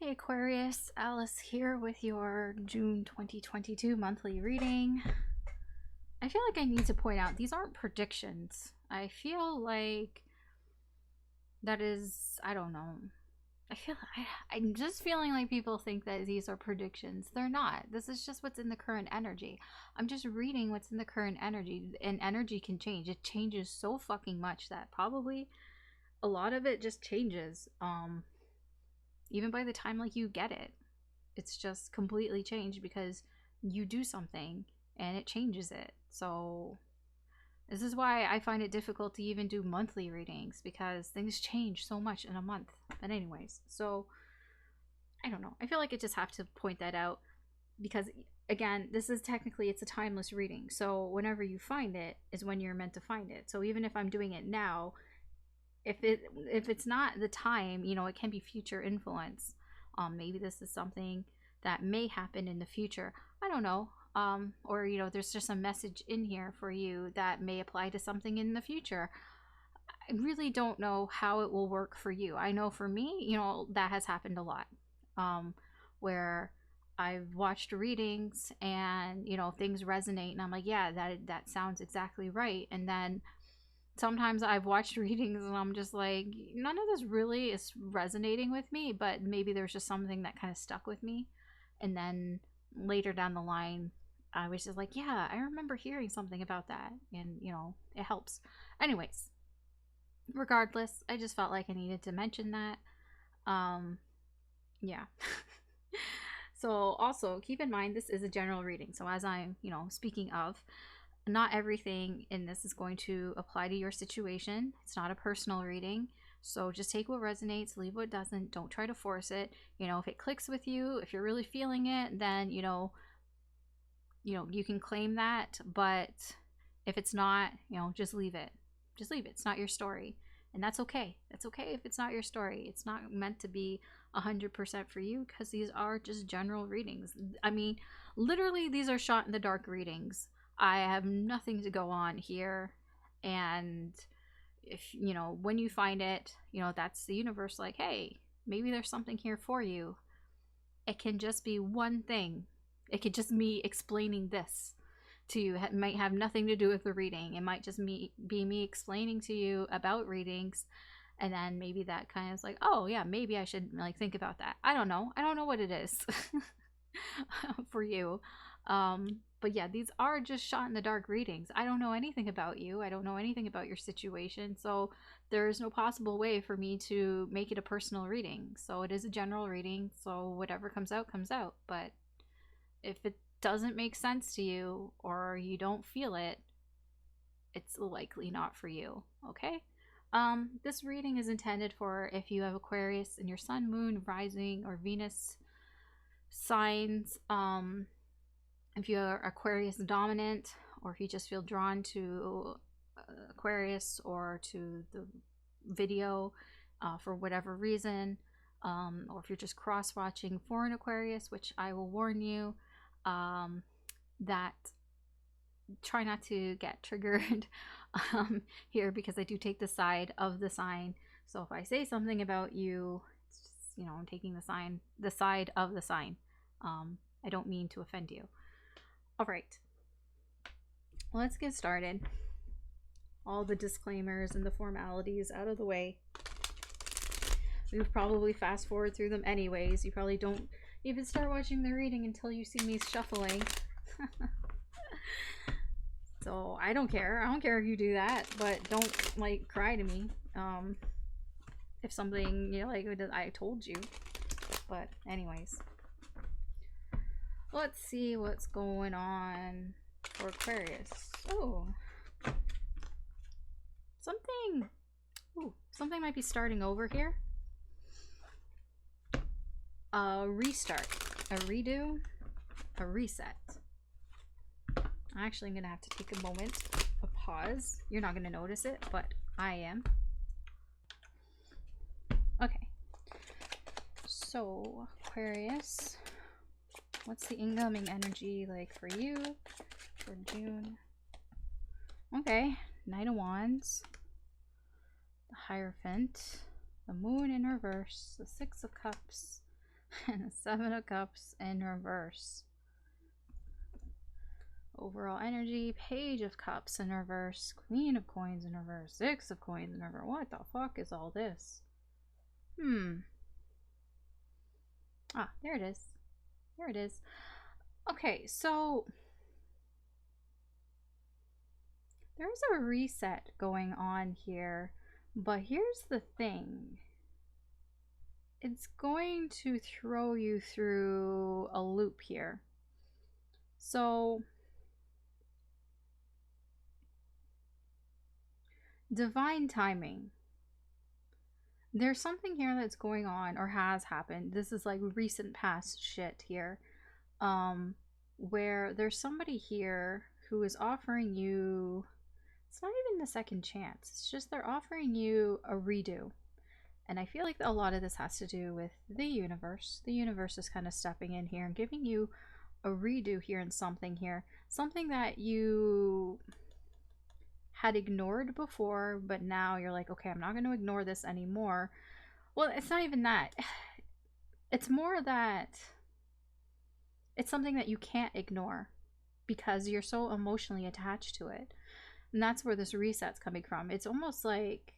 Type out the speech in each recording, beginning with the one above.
Hey Aquarius, Alice here with your June 2022 monthly reading. I feel like I need to point out these aren't predictions. I feel like that is, I don't know. I'm just feeling like people think that these are predictions. They're not. This is just what's in the current energy. I'm just reading what's in the current energy, and energy can change. It changes so fucking much that probably a lot of it just changes. Even by the time like you get it, it's just completely changed because you do something and it changes it. So this is why I find it difficult to even do monthly readings, because things change so much in a month. But anyways, so I don't know, I feel like I just have to point that out, because again, this is technically, it's a timeless reading, so whenever you find it is when you're meant to find it. So even if I'm doing it now, if it's not the time, you know, it can be future influence. Maybe this is something that may happen in the future, I don't know. Or you know, there's just a message in here for you that may apply to something in the future. I really don't know how it will work for you. I know for me, you know, that has happened a lot, where I've watched readings and, you know, things resonate and I'm like, yeah, that sounds exactly right. And then sometimes I've watched readings and I'm just like, none of this really is resonating with me, but maybe there's just something that kind of stuck with me. And then later down the line, I was just like, yeah, I remember hearing something about that. And, you know, it helps. Anyways, regardless, I just felt like I needed to mention that. Yeah. So also keep in mind, this is a general reading. So as I'm, you know, speaking of, not everything in this is going to apply to your situation. It's not a personal reading. So just take what resonates, leave what doesn't. Don't try to force it. You know, if it clicks with you, if you're really feeling it, then, you know, you can claim that. But if it's not, you know, just leave it. Just leave it. It's not your story. And that's okay. That's okay if it's not your story. It's not meant to be 100% for you, because these are just general readings. I mean, literally, these are shot in the dark readings. I have nothing to go on here. And if, you know, when you find it, you know, that's the universe like, hey, maybe there's something here for you. It can just be one thing. It could just me explaining this to you. It might have nothing to do with the reading. It might just be me explaining to you about readings. And then maybe that kind of is like, oh yeah, maybe I should like think about that. I don't know what it is for you. But yeah, these are just shot in the dark readings. I don't know anything about you. I don't know anything about your situation. So there is no possible way for me to make it a personal reading. So it is a general reading. So whatever comes out, comes out. But if it doesn't make sense to you or you don't feel it, it's likely not for you. Okay? This reading is intended for if you have Aquarius in your sun, moon, rising, or Venus signs. If you're Aquarius dominant, or if you just feel drawn to Aquarius or to the video for whatever reason, or if you're just cross-watching for an Aquarius, which I will warn you that try not to get triggered here, because I do take the side of the sign. So if I say something about you, it's just, you know, I'm taking the side of the sign. I don't mean to offend you. All right, let's get started. All the disclaimers and the formalities out of the way. We'll probably fast forward through them anyways. You probably don't even start watching the reading until you see me shuffling. So I don't care. I don't care if you do that, but don't like cry to me if something, you know, like I told you. But anyways, let's see what's going on for Aquarius. Oh, something might be starting over here. A restart, a redo, a reset. Actually, I'm gonna have to take a moment, a pause. You're not gonna notice it, but I am. Okay, so Aquarius, what's the incoming energy like for you for June? Okay, Knight of Wands, the Hierophant, the Moon in reverse, the Six of Cups, And the Seven of Cups in reverse. Overall energy, Page of Cups in reverse, Queen of Coins in reverse, Six of Coins in reverse. What the fuck is all this? Ah, there it is. There it is. Okay, so there's a reset going on here, but here's the thing. It's going to throw you through a loop here. So divine timing. There's something here that's going on or has happened. This is like recent past shit here. Where there's somebody here who is offering you, it's not even the second chance. It's just they're offering you a redo. And I feel like a lot of this has to do with the universe. The universe is kind of stepping in here and giving you a redo here in something here. Something that you had ignored before, but now you're like, okay, I'm not going to ignore this anymore. Well, it's not even that. It's more that it's something that you can't ignore because you're so emotionally attached to it. And that's where this reset's coming from. It's almost like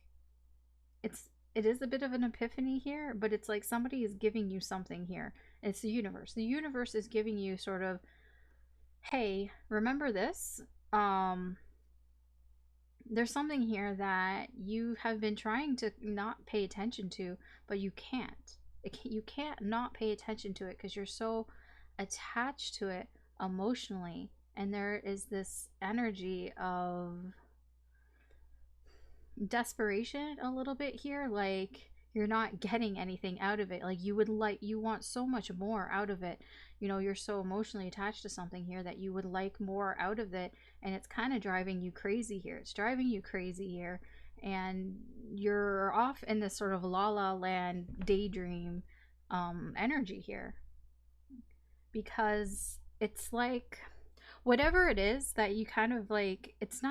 it is a bit of an epiphany here, but it's like somebody is giving you something here. It's the universe. The universe is giving you sort of, hey, remember this? There's something here that you have been trying to not pay attention to, but you can't. You can't not pay attention to it because you're so attached to it emotionally. And there is this energy of desperation a little bit here, like you're not getting anything out of it. Like you want so much more out of it. You know, you're so emotionally attached to something here that you would like more out of it, and it's kind of driving you crazy here. It's driving you crazy here, and you're off in this sort of la la land daydream energy here, because it's like whatever it is that you kind of like, it's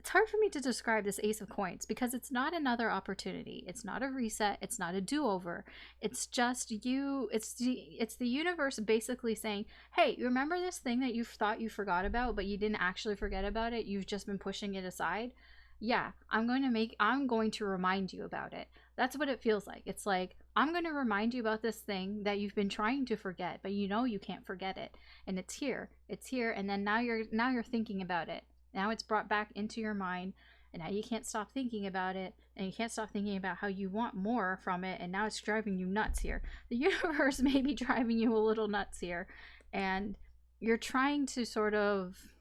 hard for me to describe this Ace of Coins because it's not another opportunity. It's not a reset. It's not a do-over. It's just you. It's the universe basically saying, hey, you remember this thing that you thought you forgot about, but you didn't actually forget about it? You've just been pushing it aside. Yeah, I'm going to remind you about it. That's what it feels like. It's like, I'm going to remind you about this thing that you've been trying to forget, but you know you can't forget it. And it's here. It's here, and then now you're thinking about it. Now it's brought back into your mind, and now you can't stop thinking about it, and you can't stop thinking about how you want more from it, and now it's driving you nuts here. The universe may be driving you a little nuts here, and you're trying to sort of,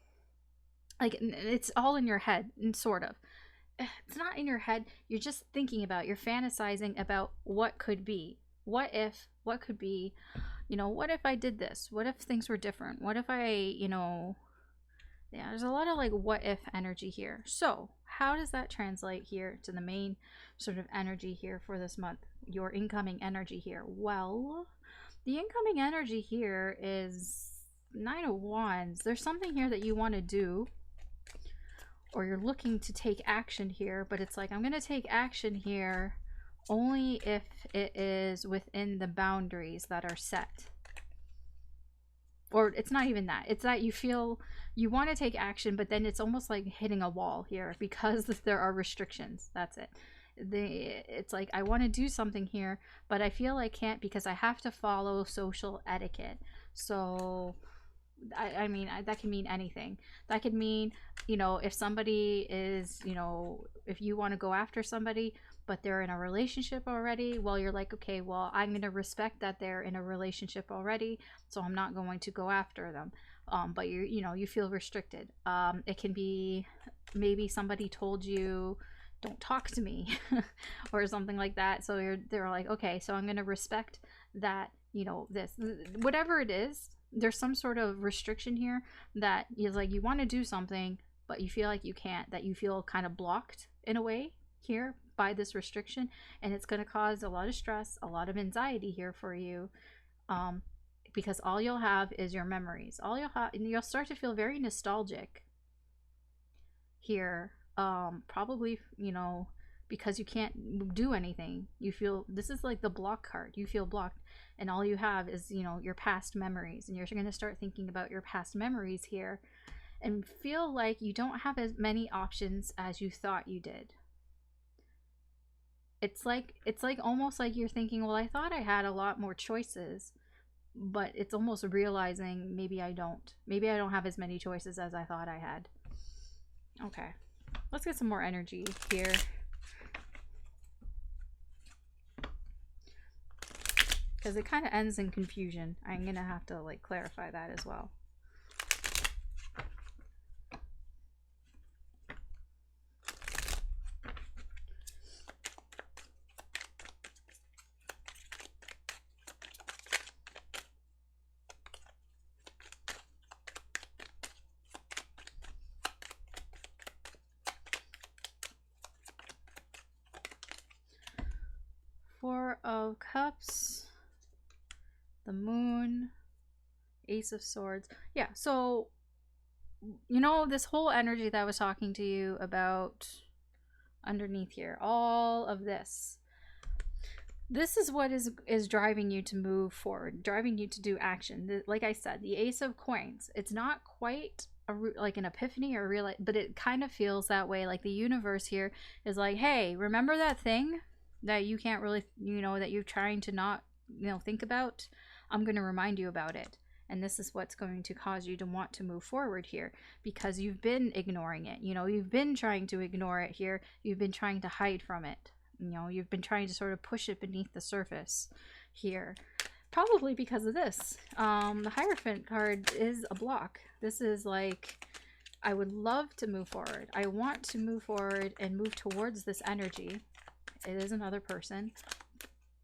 like, it's all in your head, and sort of. It's not in your head, you're just thinking about, you're fantasizing about what could be. What if, what could be, what if I did this? What if things were different? What if I, yeah, there's a lot of like what if energy here. So how does that translate here to the main sort of energy here for this month? Your incoming energy here. Well, the incoming energy here is Nine of Wands. There's something here that you want to do, or you're looking to take action here, but it's like, I'm going to take action here only if it is within the boundaries that are set. Or it's not even that. It's that you feel you want to take action, but then it's almost like hitting a wall here because there are restrictions. That's it. It's like, I want to do something here, but I feel I can't because I have to follow social etiquette. So I mean, that can mean anything. That could mean, if somebody is, if you want to go after somebody, but they're in a relationship already, well, you're like, okay, well, I'm going to respect that they're in a relationship already, so I'm not going to go after them. But you feel restricted. It can be maybe somebody told you, don't talk to me or something like that. So they're like, okay, so I'm going to respect that, this, whatever it is. There's some sort of restriction here that is like, you want to do something, but you feel like you can't, that you feel kind of blocked in a way here by this restriction, and it's going to cause a lot of stress, a lot of anxiety here for you, because all you'll have is your memories. All you'll have, and you'll start to feel very nostalgic here, probably, because you can't do anything. You feel, this is like the block card. You feel blocked, and all you have is, you know, your past memories, and you're going to start thinking about your past memories here and feel like you don't have as many options as you thought you did. It's like almost like you're thinking, well, I thought I had a lot more choices, but it's almost realizing maybe I don't. Maybe I don't have as many choices as I thought I had. Okay, let's get some more energy here. Because it kind of ends in confusion. I'm going to have to like clarify that as well. Four of Cups, the Moon, Ace of Swords. Yeah, so, you know, this whole energy that I was talking to you about underneath here, all of this. This is what is driving you to move forward, driving you to do action. Like I said, the Ace of Coins, it's not quite like an epiphany or real, but it kind of feels that way. Like the universe here is like, hey, remember that thing that you can't really, you know, that you're trying to not, you know, think about? I'm going to remind you about it. And this is what's going to cause you to want to move forward here, because you've been ignoring it. You know, you've been trying to ignore it here. You've been trying to hide from it. You know, you've been trying to sort of push it beneath the surface here. Probably because of this. The Hierophant card is a block. This is like, I would love to move forward. I want to move forward and move towards this energy. It is another person,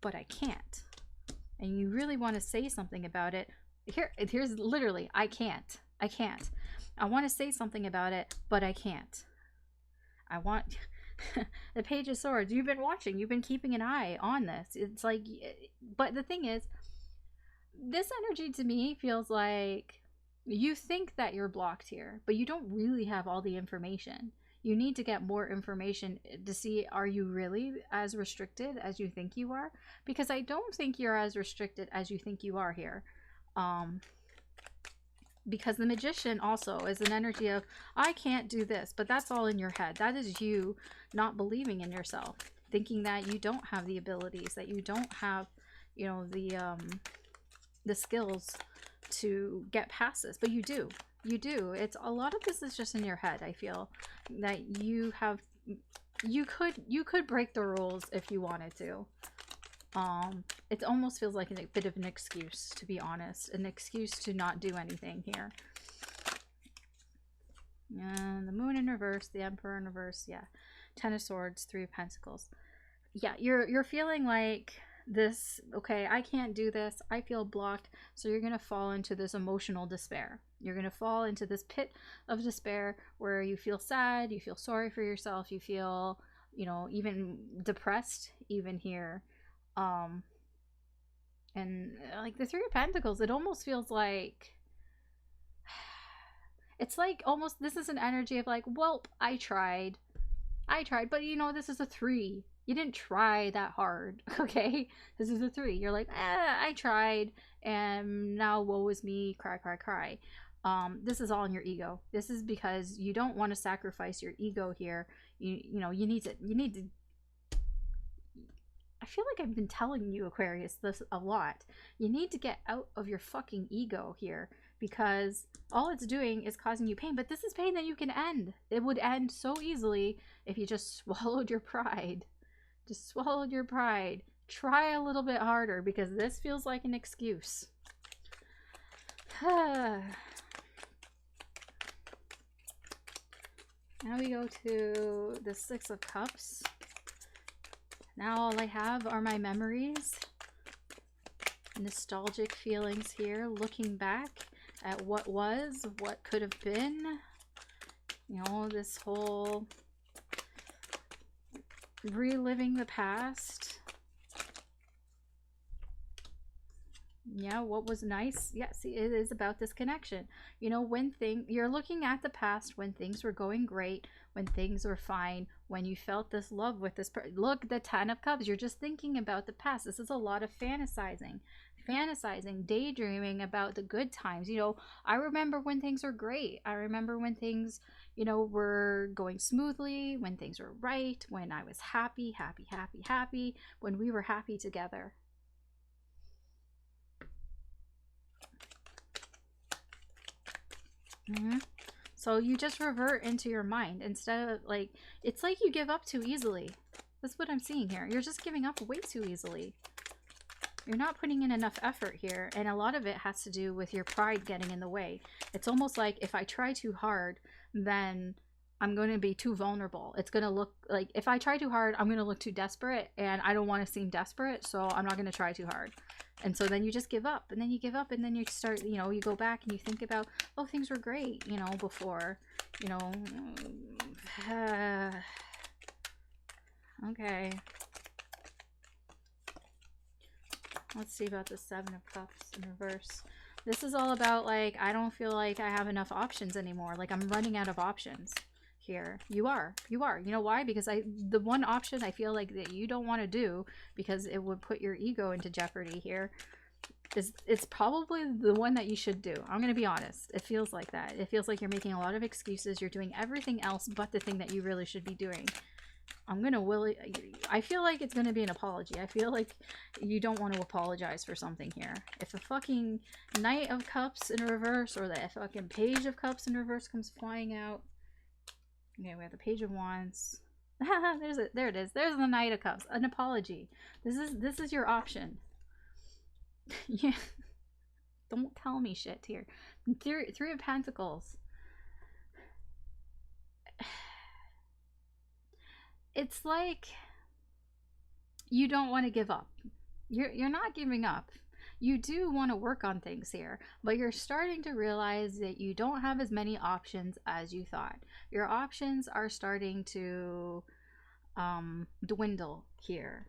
but I can't. And you really want to say something about it. Here's literally, I can't. I want to say something about it, but I can't. I want the Page of Swords. You've been watching. You've been keeping an eye on this. It's like, but the thing is, this energy to me feels like you think that you're blocked here, but you don't really have all the information. You need to get more information to see, are you really as restricted as you think you are? Because I don't think you're as restricted as you think you are here. Because the Magician also is an energy of, I can't do this, but that's all in your head. That is you not believing in yourself, thinking that you don't have the abilities, that you don't have, you know, the skills to get past this, but you do. You do. It's a lot of this is just in your head. I feel that you could break the rules if you wanted to. It almost feels like a bit of an excuse, to be honest, an excuse to not do anything here. And the Moon in reverse, the Emperor in reverse, yeah. Ten of Swords, Three of Pentacles. Yeah, you're feeling like this, okay, I can't do this, I feel blocked, so you're gonna fall into this emotional despair. You're gonna fall into this pit of despair where you feel sad, you feel sorry for yourself, you feel, you know, even depressed even here. And like the Three of Pentacles, it almost feels like, it's like almost, this is an energy of like, well, I tried, but you know, this is a 3. You didn't try that hard, okay? This is a 3. You're like, I tried, and now woe is me, cry, cry, cry. This is all in your ego. This is because you don't want to sacrifice your ego here. You know, you need to, I feel like I've been telling you, Aquarius, this a lot. You need to get out of your fucking ego here, because all it's doing is causing you pain. But this is pain that you can end. It would end so easily if you just swallowed your pride. Just swallowed your pride. Try a little bit harder, because this feels like an excuse. Now we go to the Six of Cups. Now all I have are my memories. Nostalgic feelings here, looking back at what was, what could have been. You know, this whole reliving the past. Yeah, what was nice? Yeah, see, it is about this connection. You know, you're looking at the past when things were going great, when things were fine, when you felt this love with look, the 10 of cups, you're just thinking about the past. This is a lot of fantasizing, daydreaming about the good times. You know, I remember when things were great. I remember when things, you know, were going smoothly, when things were right, when I was happy, happy, happy, happy, when we were happy together. Hmm. So you just revert into your mind instead of like, it's like you give up too easily. That's what I'm seeing here. You're just giving up way too easily. You're not putting in enough effort here, and a lot of it has to do with your pride getting in the way. It's almost like if I try too hard, then I'm going to be too vulnerable. It's going to look like if I try too hard, I'm going to look too desperate, and I don't want to seem desperate, so I'm not going to try too hard. And so then you just give up, and then you give up, and then you start, you know, you go back and you think about, oh, things were great, you know, before, you know. Okay. Let's see about the Seven of Cups in reverse. This is all about, like, I don't feel like I have enough options anymore. Like, I'm running out of options here. You are. You know why? Because the one option I feel like that you don't want to do, because it would put your ego into jeopardy here, is it's probably the one that you should do. I'm going to be honest. It feels like that. It feels like you're making a lot of excuses. You're doing everything else but the thing that you really should be doing. I feel like it's gonna be an apology. I feel like you don't want to apologize for something here. If the fucking Knight of Cups in reverse or the fucking Page of Cups in reverse comes flying out. Okay, we have the Page of Wands. There it is. There's the Knight of Cups. An apology. This is your option. Yeah. Don't tell me shit here. Three of Pentacles. It's like you don't want to give up. You're not giving up. You do want to work on things here, but you're starting to realize that you don't have as many options as you thought. Your options are starting to dwindle here,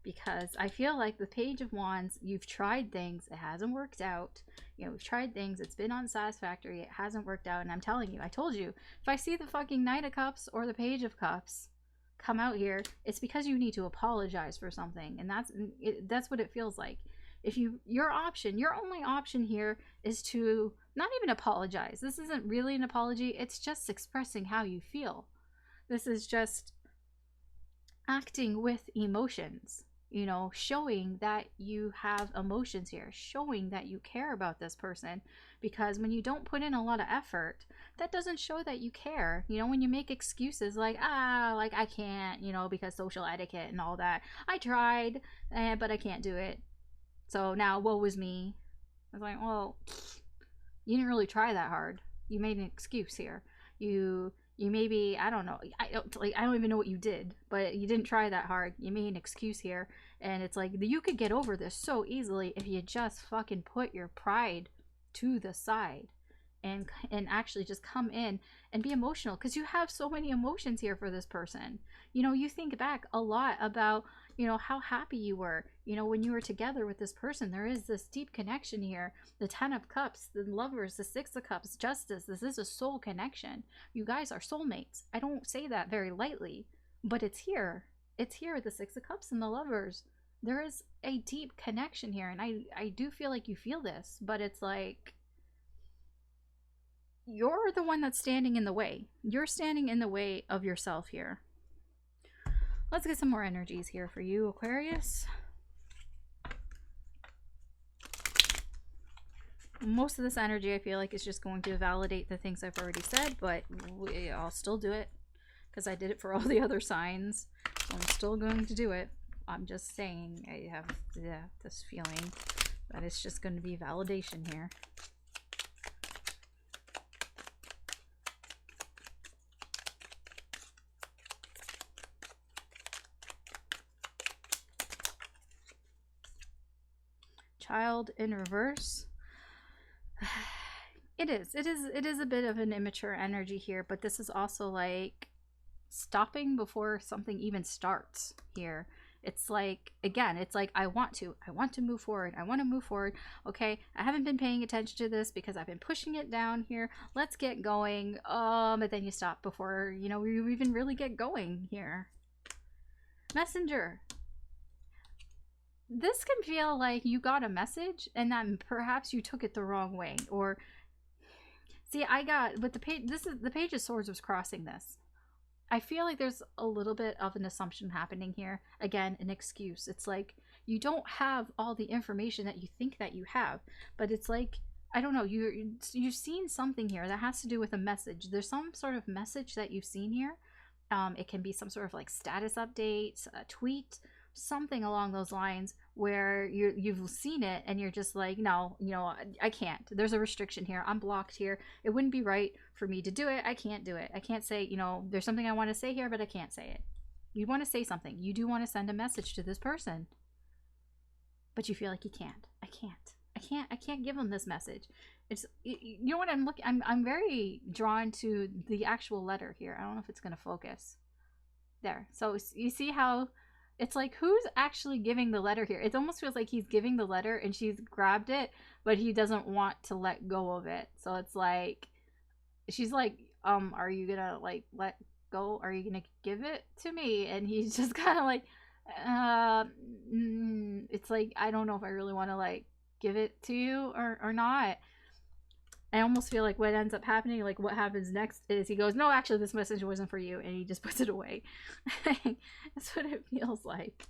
because I feel like the Page of Wands, you've tried things, it hasn't worked out. You know, we've tried things, it's been unsatisfactory, it hasn't worked out, and I'm telling you, I told you, if I see the fucking Knight of Cups or the Page of Cups come out here, it's because you need to apologize for something, and that's what it feels like. If your only option here is to not even apologize. This isn't really an apology, it's just expressing how you feel. This is just acting with emotions, you know, showing that you have emotions here, showing that you care about this person. Because when you don't put in a lot of effort, that doesn't show that you care. You know, when you make excuses like, like I can't, you know, because social etiquette and all that, I tried, but I can't do it, so now woe was me. I was like, well, you didn't really try that hard. You made an excuse here. You maybe, I don't know, I don't even know what you did, but you didn't try that hard. You made an excuse here, and it's like you could get over this so easily if you just fucking put your pride to the side and actually just come in and be emotional, because you have so many emotions here for this person. You know, you think back a lot about, you know, how happy you were, you know, when you were together with this person. There is this deep connection here. The 10 of Cups, the Lovers, the 6 of Cups, Justice. This is a soul connection. You guys are soulmates. I don't say that very lightly, but it's here. It's here, the 6 of Cups and the Lovers. There is a deep connection here, and I do feel like you feel this, but it's like you're the one that's standing in the way. You're standing in the way of yourself here. Let's get some more energies here for you, Aquarius. Most of this energy I feel like is just going to validate the things I've already said, but I'll still do it because I did it for all the other signs, so I'm still going to do it. I'm just saying, I have this feeling that it's just going to be validation here. Child in reverse. It is a bit of an immature energy here, but this is also like stopping before something even starts here. It's like, again, it's like, I want to move forward. I want to move forward. Okay, I haven't been paying attention to this because I've been pushing it down here. Let's get going. But then you stop before, you know, you even really get going here. Messenger. This can feel like you got a message and that perhaps you took it the wrong way. Or, see, I got, with the page, this is, the Page of Swords was crossing this. I feel like there's a little bit of an assumption happening here. Again, an excuse. It's like you don't have all the information that you think that you have, but it's like, I don't know, you've seen something here that has to do with a message. There's some sort of message that you've seen here. It can be some sort of like status update, a tweet, something along those lines where you've seen it and you're just like, no, you know, I can't. There's a restriction here. I'm blocked here. It wouldn't be right for me to do it. I can't do it. I can't say, you know, there's something I want to say here, but I can't say it. You want to say something. You do want to send a message to this person, but you feel like you can't. I can't give them this message. It's, you know what I'm looking, I'm very drawn to the actual letter here. I don't know if it's going to focus. There. So you see how it's like, who's actually giving the letter here? It almost feels like he's giving the letter and she's grabbed it, but he doesn't want to let go of it. So it's like, she's like, are you gonna like let go? Are you gonna give it to me? And he's just kind of like, it's like, I don't know if I really want to like give it to you or not. I almost feel like what ends up happening, like what happens next is he goes, no, actually this message wasn't for you, and he just puts it away. That's what it feels like.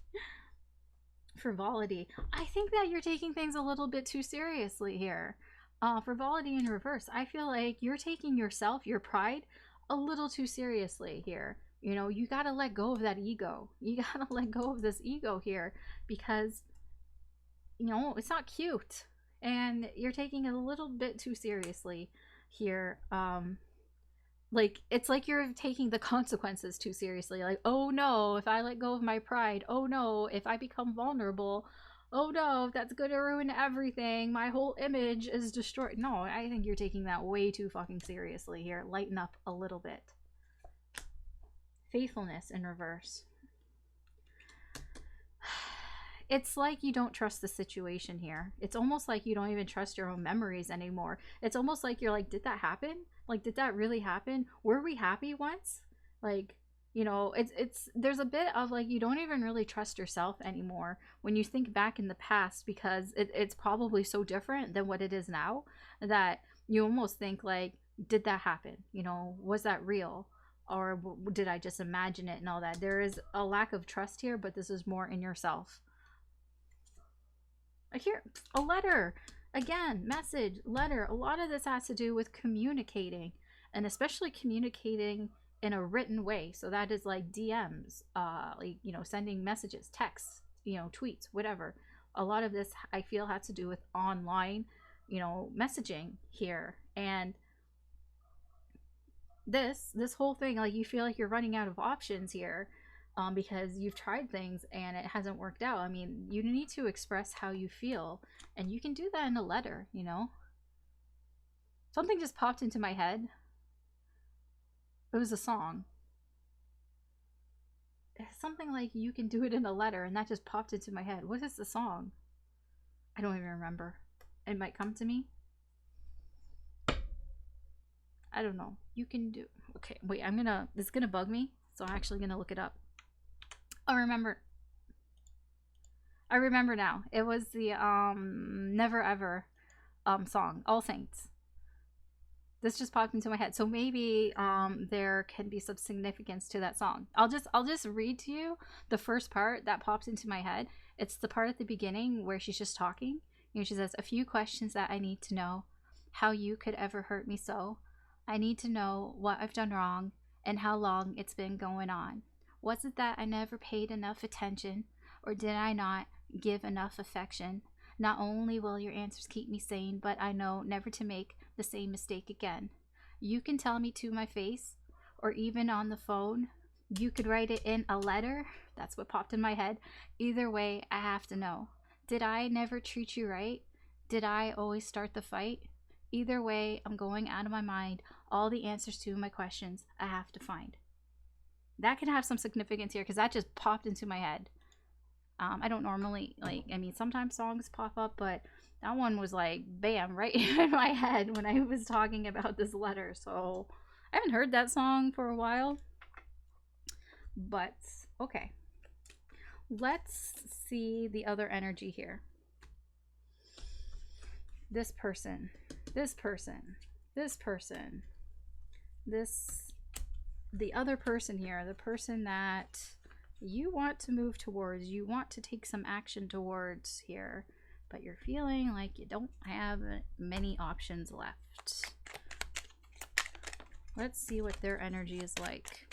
Frivolity. I think that you're taking things a little bit too seriously here. Frivolity in reverse. I feel like you're taking yourself, your pride, a little too seriously here. You know, you gotta let go of that ego. You gotta let go of this ego here because, you know, it's not cute. And you're taking it a little bit too seriously here. Like, it's like you're taking the consequences too seriously. Like, oh no, if I let go of my pride. Oh no, if I become vulnerable. Oh no, that's gonna ruin everything. My whole image is destroyed. No, I think you're taking that way too fucking seriously here. Lighten up a little bit. Faithfulness in reverse. It's like you don't trust the situation here. It's almost like you don't even trust your own memories anymore. It's almost like you're like, did that happen? Like, did that really happen? Were we happy once? Like, you know, it's there's a bit of like, you don't even really trust yourself anymore when you think back in the past, because it's probably so different than what it is now that you almost think like, did that happen? You know, was that real? Or did I just imagine it and all that? There is a lack of trust here, but this is more in yourself. Here, a letter. Again, message, letter. A lot of this has to do with communicating, and especially communicating in a written way. So that is like DMs, like, you know, sending messages, texts, you know, tweets, whatever. A lot of this I feel has to do with online, you know, messaging here. And this whole thing, like, you feel like you're running out of options here. Because you've tried things and it hasn't worked out. I mean, you need to express how you feel, and you can do that in a letter, you know? Something just popped into my head. It was a song. Something like, you can do it in a letter, and that just popped into my head. What is the song? I don't even remember. It might come to me. I don't know. You can do... Okay, wait, this is gonna bug me, so I'm actually gonna look it up. I remember now. It was the Never Ever song, All Saints. This just popped into my head. So maybe there can be some significance to that song. I'll just read to you the first part that pops into my head. It's the part at the beginning where she's just talking. You know, she says, "A few questions that I need to know. How you could ever hurt me so. I need to know what I've done wrong and how long it's been going on. Was it that I never paid enough attention, or did I not give enough affection? Not only will your answers keep me sane, but I know never to make the same mistake again. You can tell me to my face, or even on the phone. You could write it in a letter." That's what popped in my head. "Either way, I have to know. Did I never treat you right? Did I always start the fight? Either way, I'm going out of my mind. All the answers to my questions I have to find." That can have some significance here, because that just popped into my head. I don't normally, like, I mean, sometimes songs pop up, but that one was like, bam, right in my head when I was talking about this letter. So I haven't heard that song for a while. But, okay. Let's see the other energy here. This person, this person, this person, the other person here, the person that you want to move towards, you want to take some action towards here, but you're feeling like you don't have many options left. Let's see what their energy is like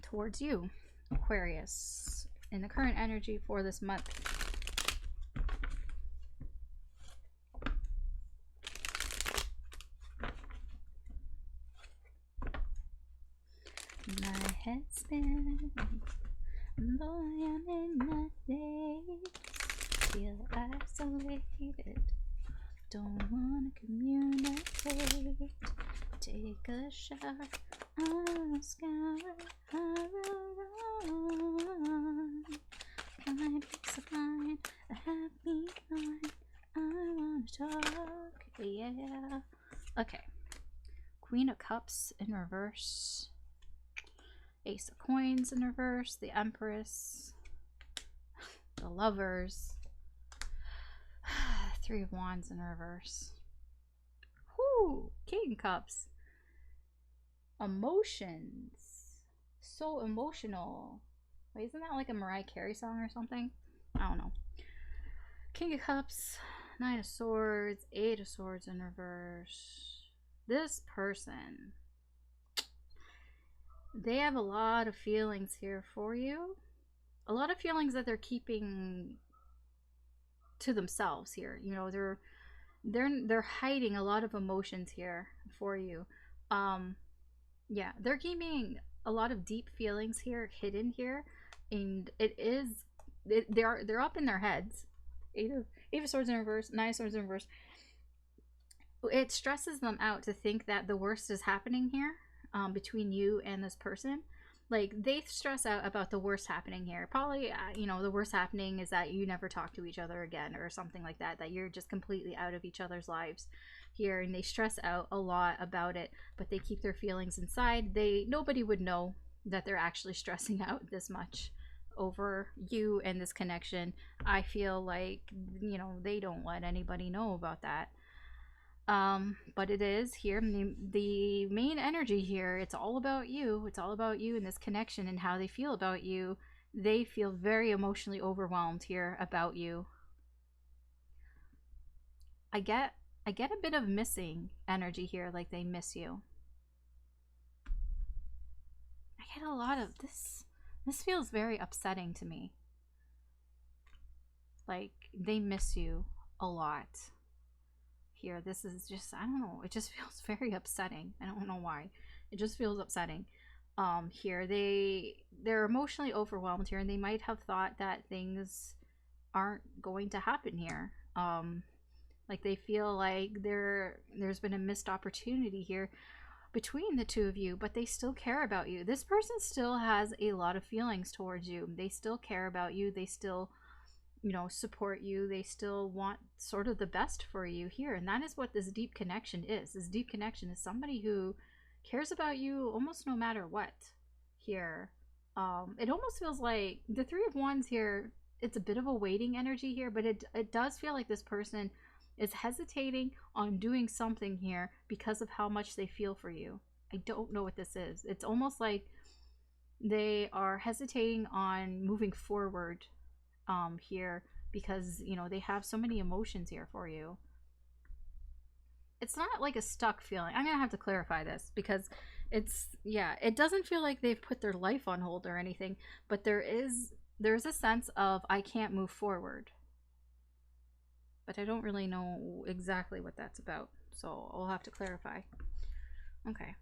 towards you, Aquarius, in the current energy for this month. My head's spinning, boy, I'm in my daze, feel isolated, don't wanna communicate, take a shower, I'll scour, I will run, find peace of mind, a happy mind, I wanna talk, yeah. Okay, Queen of Cups in reverse, Ace of Coins in reverse, the Empress, the Lovers, Three of Wands in reverse. Whoo! King of Cups. Emotions. So emotional. Wait, isn't that like a Mariah Carey song or something? I don't know. King of Cups, Nine of Swords, Eight of Swords in reverse. This person, they have a lot of feelings here for you. A lot of feelings that they're keeping to themselves here. You know, they're hiding a lot of emotions here for you. Yeah, they're keeping a lot of deep feelings here hidden here, and they're up in their heads. Eight of Swords in reverse, Nine of Swords in reverse. It stresses them out to think that the worst is happening here. Between you and this person, like they stress out about the worst happening here. Probably, you know, the worst happening is that you never talk to each other again or something like that, that you're just completely out of each other's lives here, and they stress out a lot about it, but they keep their feelings inside. Nobody would know that they're actually stressing out this much over you and this connection. I feel like, you know, they don't let anybody know about that. But it is here, the main energy here, it's all about you. It's all about you and this connection and how they feel about you. They feel very emotionally overwhelmed here about you. I get a bit of missing energy here, like they miss you. I get a lot of this. This feels very upsetting to me. Like they miss you a lot. Here, this is just, I don't know, it just feels very upsetting. I don't know why, it just feels upsetting. Here they're emotionally overwhelmed here, and they might have thought that things aren't going to happen here. Like they feel like there's been a missed opportunity here between the two of you, but they still care about you. This person still has a lot of feelings towards you. They still care about you. They still, you know, support you. They still want sort of the best for you here, and that is what this deep connection is. This deep connection is somebody who cares about you almost no matter what here. It almost feels like the Three of Wands here, it's a bit of a waiting energy here, but it does feel like this person is hesitating on doing something here because of how much they feel for you. I don't know what this is. It's almost like they are hesitating on moving forward here, because, you know, they have so many emotions here for you. It's not like a stuck feeling. I'm gonna have to clarify this, because it's, yeah, it doesn't feel like they've put their life on hold or anything, but there's a sense of I can't move forward, but I don't really know exactly what that's about, so I'll have to clarify. Okay.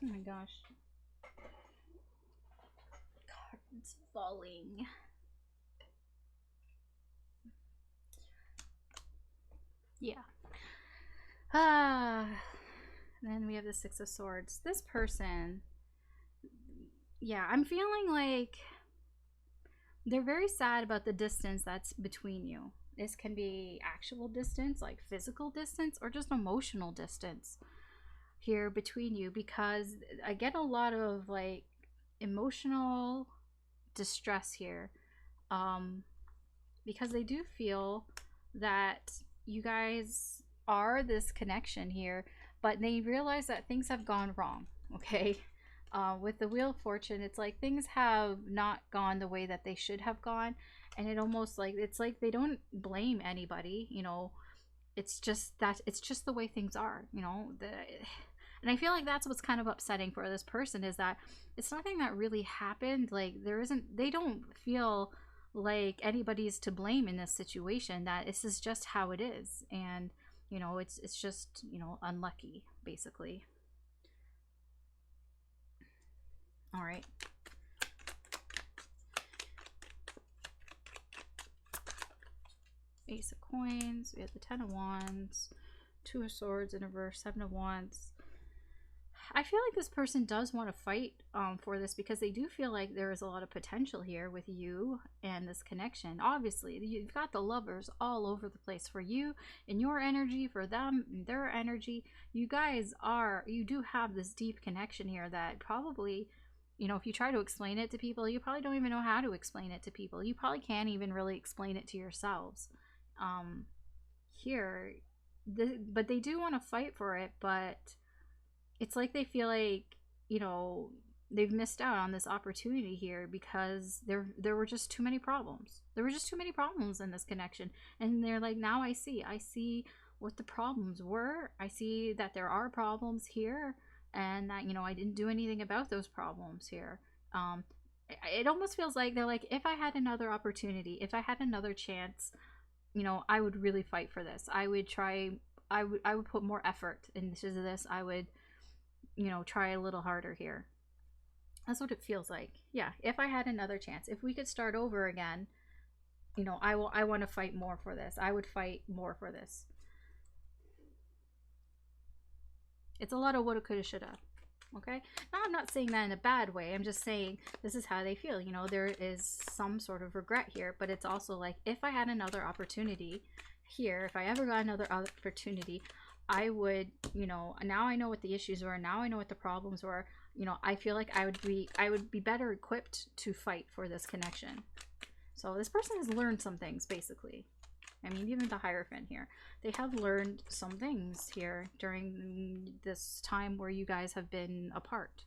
Oh my gosh. Cards falling. Yeah. Then we have the Six of Swords. This person, yeah, I'm feeling like they're very sad about the distance that's between you. This can be actual distance, like physical distance, or just emotional distance here between you, because I get a lot of like emotional distress here. Because they do feel that you guys are this connection here, but they realize that things have gone wrong, okay? With the Wheel of Fortune, it's like things have not gone the way that they should have gone, and it almost like it's like they don't blame anybody, you know. It's just that it's just the way things are, you know. And I feel like that's what's kind of upsetting for this person, is that it's nothing that really happened. Like they don't feel like anybody's to blame in this situation, that this is just how it is, and you know, it's just, you know, unlucky basically. All right. Ace of Coins, we have the Ten of Wands, Two of Swords in reverse, Seven of Wands. I feel like this person does want to fight for this, because they do feel like there is a lot of potential here with you and this connection. Obviously, you've got the Lovers all over the place for you and your energy, for them, their energy. You guys you do have this deep connection here that probably, you know, if you try to explain it to people, you probably don't even know how to explain it to people. You probably can't even really explain it to yourselves. Here, but they do want to fight for it, but it's like they feel like, you know, they've missed out on this opportunity here, because there were just too many problems. There were just too many problems in this connection, and they're like, now I see what the problems were. I see that there are problems here, and that, you know, I didn't do anything about those problems here. It almost feels like they're like, if I had another opportunity, if I had another chance, you know, I would really fight for this. I would try. I would put more effort into this. I would, you know, try a little harder here. That's what it feels like. Yeah, if I had another chance, if we could start over again, you know, I want to fight more for this. I would fight more for this. It's a lot of woulda, coulda, shoulda. Okay? Now, I'm not saying that in a bad way. I'm just saying this is how they feel. You know, there is some sort of regret here, but it's also like, if I had another opportunity here, if I ever got another opportunity, I would, you know, now I know what the issues were. Now I know what the problems were. You know, I feel like I would be better equipped to fight for this connection. So this person has learned some things, basically. I mean, even the Hierophant here, they have learned some things here during this time where you guys have been apart.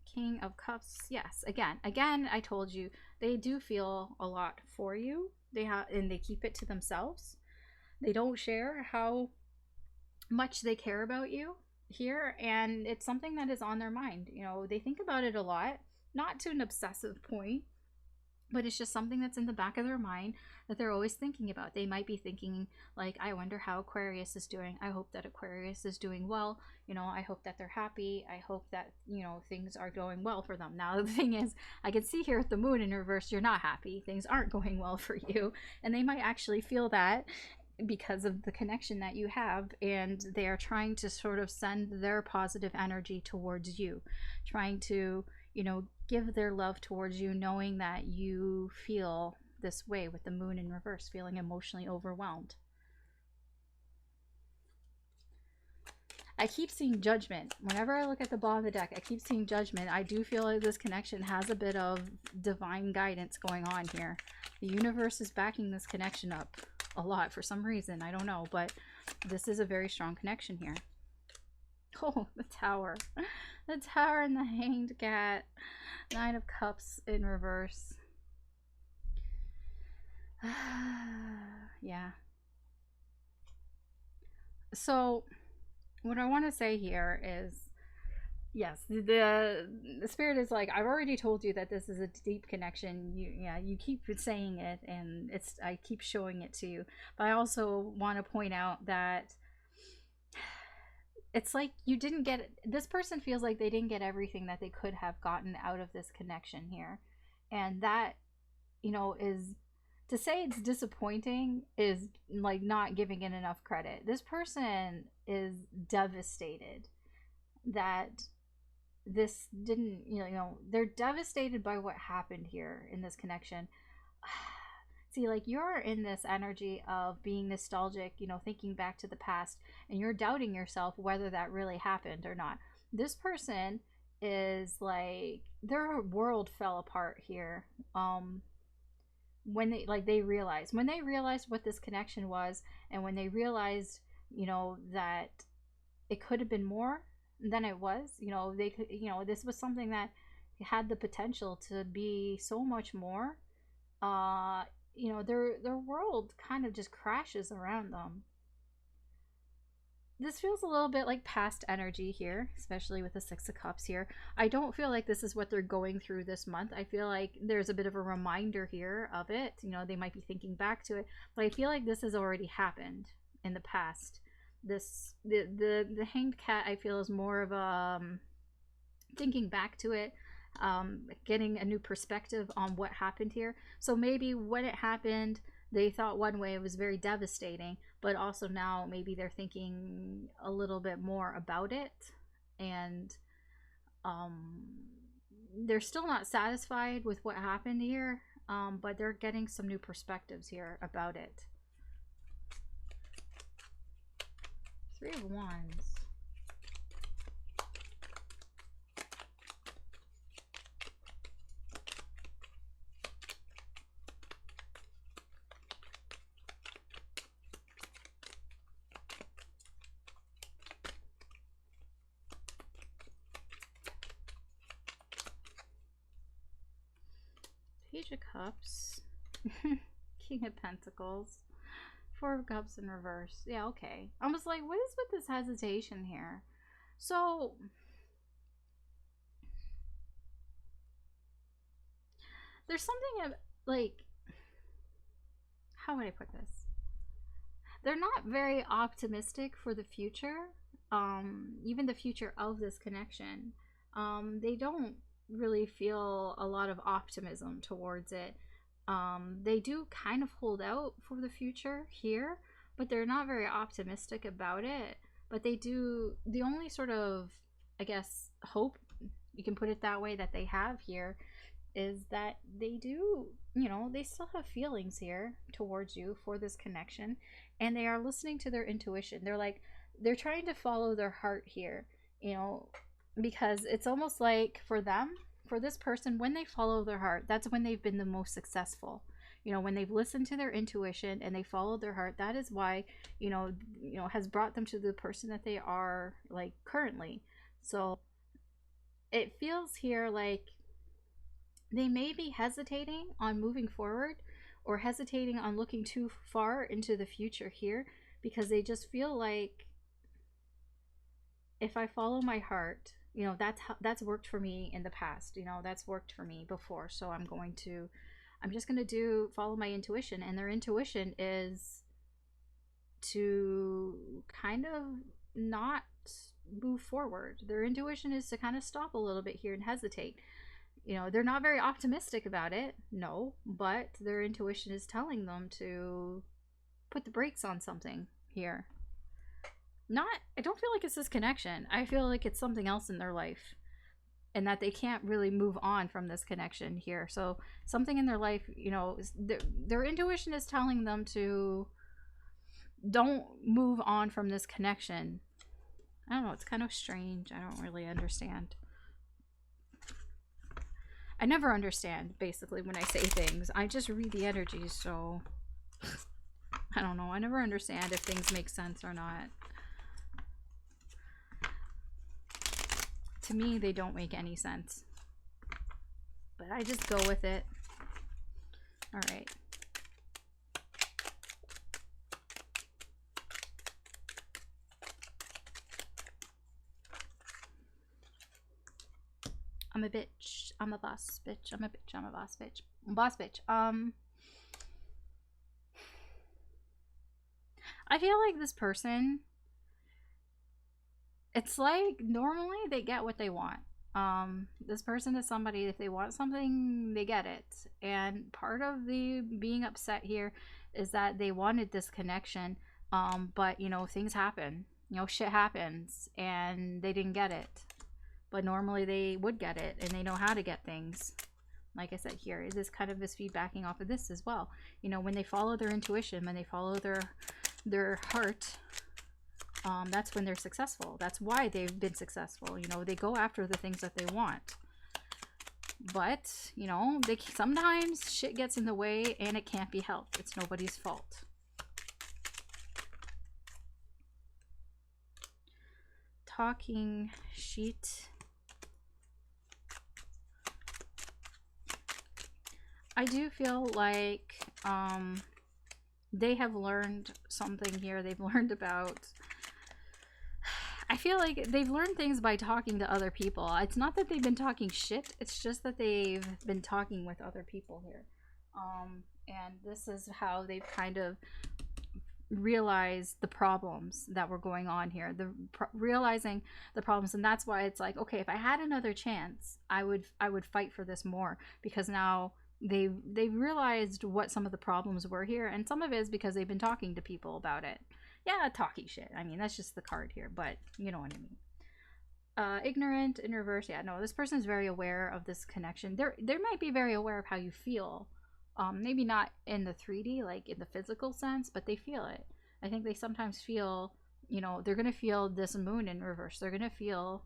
King of Cups, yes. Again, I told you, they do feel a lot for you. And they keep it to themselves. They don't share how much they care about you here, and it's something that is on their mind. You know, they think about it a lot, not to an obsessive point, but it's just something that's in the back of their mind that they're always thinking about. They might be thinking like, I wonder how Aquarius is doing. I hope that Aquarius is doing well. You know, I hope that they're happy. I hope that, you know, things are going well for them. Now, the thing is, I can see here with the moon in reverse, you're not happy. Things aren't going well for you. And they might actually feel that because of the connection that you have, and they are trying to sort of send their positive energy towards you, trying to, you know, give their love towards you, knowing that you feel this way with the moon in reverse, feeling emotionally overwhelmed. I keep seeing Judgment. Whenever I look at the bottom of the deck, I keep seeing Judgment. I do feel like this connection has a bit of divine guidance going on here. The universe is backing this connection up a lot for some reason. I don't know, but this is a very strong connection here. Oh, the Tower. The Tower and the Hanged Cat. Nine of Cups in reverse. Yeah. So, what I want to say here is, yes, the spirit is like, I've already told you that this is a deep connection. You keep saying it, and I keep showing it to you. But I also want to point out that it's like you didn't get, this person feels like they didn't get everything that they could have gotten out of this connection here. And that, is, to say it's disappointing is like not giving it enough credit. This person is devastated that this didn't, they're devastated by what happened here in this connection. See, like, you're in this energy of being nostalgic, thinking back to the past, and you're doubting yourself whether that really happened or not. This person is like, their world fell apart here. When they realized what this connection was, and when they realized, that it could have been more than it was, they could, this was something that had the potential to be so much more. uh their world kind of just crashes around them. This feels a little bit like past energy here, especially with the Six of Cups here. I don't feel like this is what they're going through this month. I feel like there's a bit of a reminder here of it. They might be thinking back to it, but I feel like this has already happened in the past. The Hanged Cat, I feel, is more of a thinking back to it, getting a new perspective on what happened here. So maybe when it happened, they thought one way, it was very devastating, but also now maybe they're thinking a little bit more about it, and um, they're still not satisfied with what happened here, but they're getting some new perspectives here about it. Three of Wands. Page of Cups. King of Pentacles. Four of Cups in reverse. Yeah, okay. I was like, what is with this hesitation here? So, there's something of, like, how would I put this? They're not very optimistic for the future. Even the future of this connection. They don't really feel a lot of optimism towards it. They do kind of hold out for the future here, but they're not very optimistic about it. But they do, the only sort of, I guess, hope, you can put it that way, that they have here is that they do, they still have feelings here towards you for this connection, and they are listening to their intuition. They're trying to follow their heart here, because it's almost like for them, for this person, when they follow their heart, that's when they've been the most successful. When they've listened to their intuition and they followed their heart, that is why, has brought them to the person that they are, like, currently. So it feels here like they may be hesitating on moving forward, or hesitating on looking too far into the future here, because they just feel like, if I follow my heart, that's worked for me in the past, that's worked for me before, so I'm just going to follow my intuition. And their intuition is to kind of not move forward. Their intuition is to kind of stop a little bit here and hesitate. They're not very optimistic about it, no, but their intuition is telling them to put the brakes on something here. I don't feel like it's this connection. I feel like it's something else in their life, and that they can't really move on from this connection here. So something in their life, their intuition is telling them to don't move on from this connection. I don't know, it's kind of strange. I don't really understand. I never understand, basically, when I say things. I just read the energies, so I don't know. I never understand if things make sense or not. To me, they don't make any sense. But I just go with it. Alright. I'm a bitch. I'm a boss bitch. I'm a bitch. I'm a boss bitch. Boss bitch. I feel like this person It's like normally they get what they want. This person is somebody, if they want something, they get it. And part of the being upset here is that they wanted this connection, but you know, things happen. You know, shit happens and they didn't get it. But normally they would get it and they know how to get things. Like I said here, this kind of is feedbacking off of this as well. You know, when they follow their intuition, when they follow their heart, that's when they're successful. That's why they've been successful. You know, they go after the things that they want. But, you know, sometimes shit gets in the way and it can't be helped. It's nobody's fault. Talking sheet. I do feel like they have learned something here. They've learned about... I feel like they've learned things by talking to other people. It's not that they've been talking shit. It's just that they've been talking with other people here. And this is how they've kind of realized the problems that were going on here. Realizing the problems. And that's why it's like, okay, if I had another chance, I would fight for this more. Because now they've realized what some of the problems were here. And some of it is because they've been talking to people about it. Yeah, talky shit. I mean, that's just the card here, but you know what I mean. Ignorant in reverse. Yeah, no, this person is very aware of this connection. They might be very aware of how you feel. Maybe not in the 3D, like in the physical sense, but they feel it. I think they sometimes feel, you know, they're going to feel this moon in reverse. They're going to feel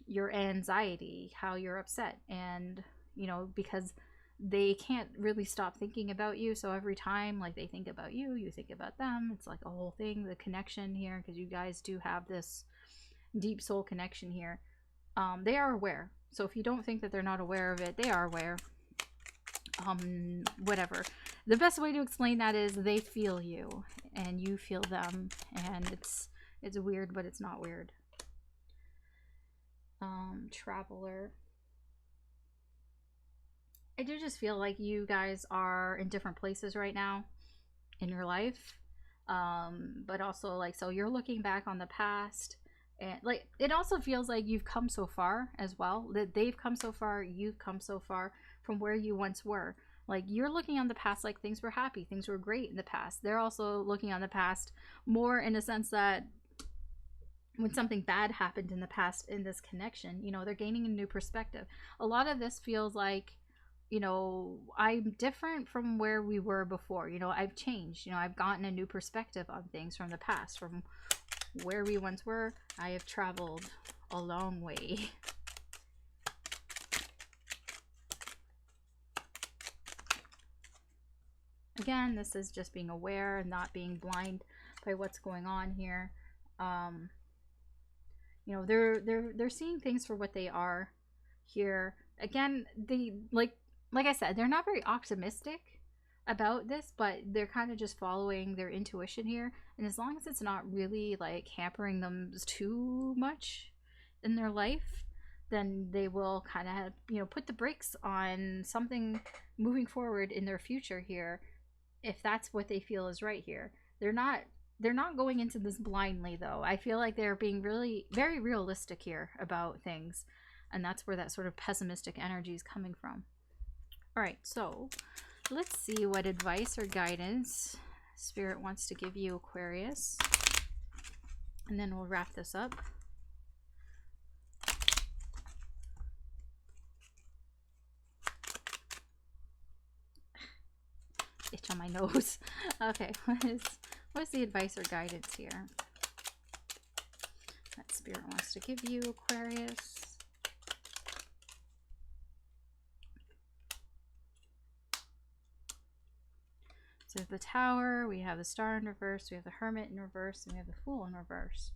your anxiety, how you're upset. And, you know, because they can't really stop thinking about you, so every time like they think about you, you think about them. It's like a whole thing, the connection here, because you guys do have this deep soul connection here. They are aware, so if you don't think that they're not aware of it, they are aware. Whatever, the best way to explain that is they feel you and you feel them, and it's weird, but it's not weird. Traveler. I do just feel like you guys are in different places right now in your life. But also, like, so you're looking back on the past, and like it also feels like you've come so far as well. That they've come so far, you've come so far from where you once were. Like, you're looking on the past like things were happy, things were great in the past. They're also looking on the past more in a sense that when something bad happened in the past in this connection, you know, they're gaining a new perspective. A lot of this feels like, you know, I'm different from where we were before. You know, I've changed. You know, I've gotten a new perspective on things from the past. From where we once were, I have traveled a long way. Again, this is just being aware and not being blind by what's going on here. You know, they're seeing things for what they are here. Again, they like I said, they're not very optimistic about this, but they're kind of just following their intuition here. And as long as it's not really like hampering them too much in their life, then they will kind of have, you know, put the brakes on something moving forward in their future here, if that's what they feel is right here. They're not going into this blindly, though. I feel like they're being really very realistic here about things, and that's where that sort of pessimistic energy is coming from. All right, so let's see what advice or guidance Spirit wants to give you, Aquarius, and then we'll wrap this up. Itch on my nose. Okay, what's the advice or guidance here that Spirit wants to give you, Aquarius? So the Tower, we have the Star in reverse, we have the Hermit in reverse, and we have the Fool in reverse.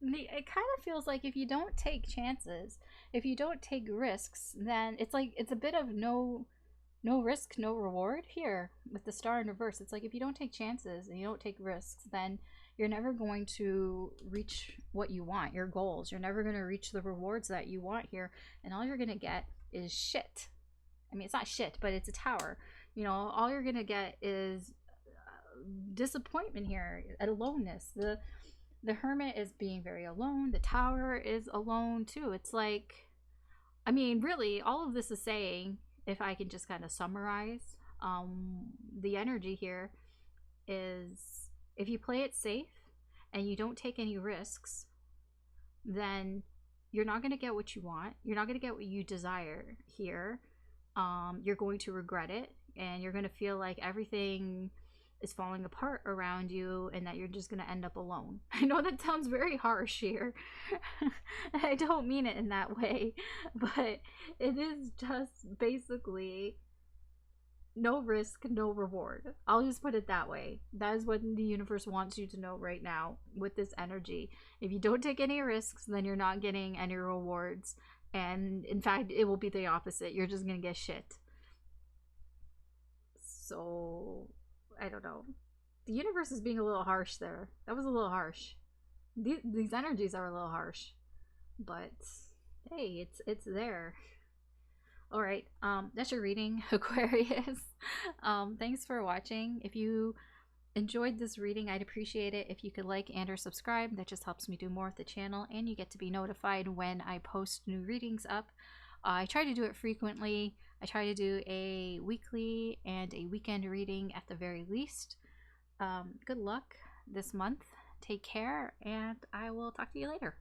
It kind of feels like if you don't take chances, if you don't take risks, then it's like it's a bit of no risk, no reward here with the Star in reverse. It's like if you don't take chances and you don't take risks, then you're never going to reach what you want, your goals. You're never going to reach the rewards that you want here, and all you're going to get is shit. I mean, it's not shit, but it's a tower. You know, all you're gonna get is disappointment here, aloneness. The hermit is being very alone. The tower is alone too. It's like, I mean, really, all of this is saying, if I can just kind of summarize, the energy here is, if you play it safe and you don't take any risks, then you're not going to get what you want. You're not going to get what you desire here. You're going to regret it, and you're going to feel like everything is falling apart around you and that you're just going to end up alone. I know that sounds very harsh here. I don't mean it in that way, but it is just basically no risk, no reward. I'll just put it that way. That is what the universe wants you to know right now with this energy. If you don't take any risks, then you're not getting any rewards. And in fact, it will be the opposite. You're just going to get shit. So, I don't know. The universe is being a little harsh there. That was a little harsh. These energies are a little harsh. But, hey, it's there. All right, that's your reading, Aquarius. Thanks for watching. If you enjoyed this reading, I'd appreciate it if you could like and or subscribe. That just helps me do more with the channel, and you get to be notified when I post new readings up. I try to do it frequently. I try to do a weekly and a weekend reading at the very least. Good luck this month. Take care, and I will talk to you later.